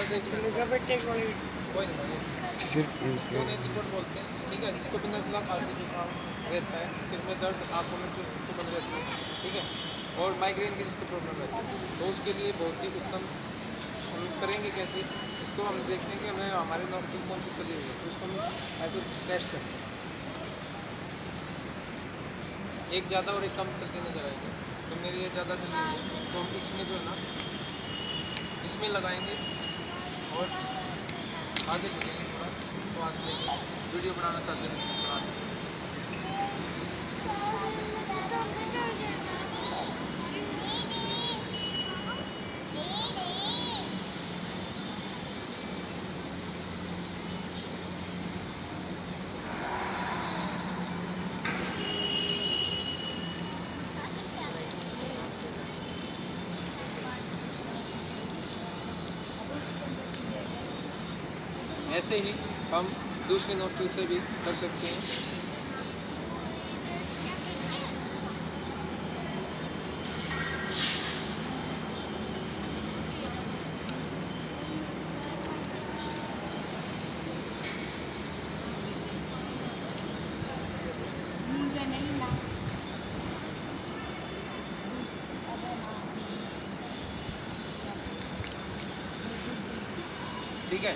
कोई नहीं, सिर्फ रिपोर्ट बोलते हैं, ठीक है, जिसको भी नज़ला खांसी जुकाम रहता है, सिर में दर्द, आँखों में जो बंद रहती है, ठीक है, और माइग्रेन की जिसको प्रॉब्लम रहती है, तो उसके लिए बहुत ही उत्तम हम करेंगे कैसे, इसको हम देखते हैं कि हमें हमारे नॉस्ट्रिल कौन सी चली हुई है, तो उसको हम ऐसे टेस्ट करते हैं, एक ज़्यादा और एक कम चलती नज़र आएगी, तो मेरी ये ज़्यादा चली हुई है, तो हम इसमें जो है ना, इसमें लगाएंगे और आगे झुकेंगे थोड़ा, श्वास लेंगे, वीडियो बनाना चाहते हैं बना सकते हैं। ऐसे ही हम दूसरे नोस्ट्रिल से भी कर सकते हैं। मुझे नहीं ना ठीक है,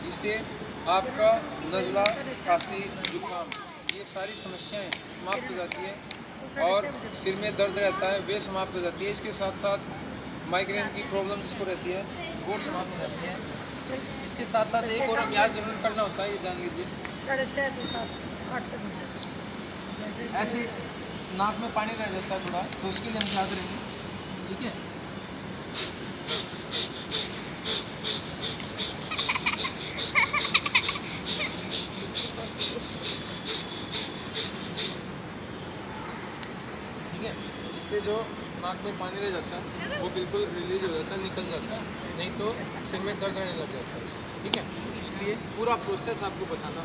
इससे आपका नज़ला, खांसी, जुकाम, ये सारी समस्याएं समाप्त हो जाती है और सिर में दर्द रहता है वे समाप्त हो जाती है। इसके साथ साथ माइग्रेन की प्रॉब्लम जिसको रहती है वो समाप्त हो जाती है। इसके साथ साथ एक और अभ्यास जरूर करना होता है, ये जान लीजिए, ऐसे नाक में पानी रह जाता है थोड़ा, तो उसके लिए हम क्या करेंगे, ठीक है, इससे जो नाक में पानी रह जाता है वो बिल्कुल रिलीज हो जाता है, निकल जाता है, नहीं तो सिर में दर्द रहने लग जाता है, ठीक है। इसलिए पूरा प्रोसेस आपको बताना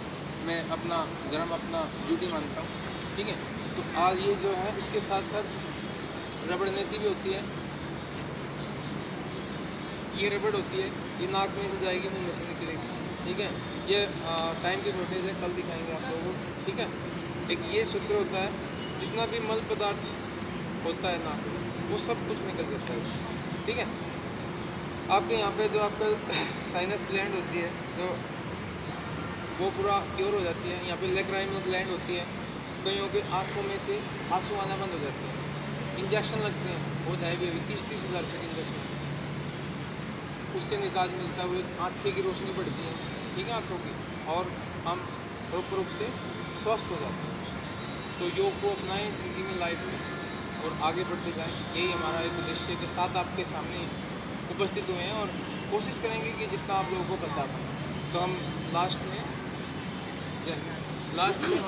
मैं अपना ड्यूटी मानता हूँ, ठीक है। तो आज ये जो है इसके साथ साथ रबड़ नीति भी होती है, ये रबड़ होती है, ये नाक में से जाएगी, मुंह में से निकलेगी, ठीक है। ये टाइम की शॉर्टेज है, कल दिखाएंगे आप लोगों को, ठीक है। एक ये सूत्र होता है, जितना भी मल पदार्थ होता है नाक में वो सब कुछ निकल जाता है इससे, ठीक है। आपके यहाँ पे जो आपका साइनस ग्लैंड होती है जो वो पूरा क्योर हो जाती है, यहाँ पे लैक्राइमल ग्लैंड होती है, कईयों के आँखों में से आंसू आना बंद हो जाते हैं, इंजेक्शन लगते हैं, वो जाए भी अभी 30-30 हज़ार रुपये के इंजेक्शन, उससे निजाज मिलता है, वो आँखें की रोशनी बढ़ती है, ठीक है, आँखों की, और हम प्रॉपर रूप से स्वस्थ हो जाते हैं। तो योग को अपनाएं ज़िंदगी में, लाइफ में, और आगे बढ़ते जाएं, यही हमारा एक उद्देश्य के साथ आपके सामने उपस्थित हुए हैं और कोशिश करेंगे कि जितना आप लोगों को बता पाएँ। तो हम लास्ट में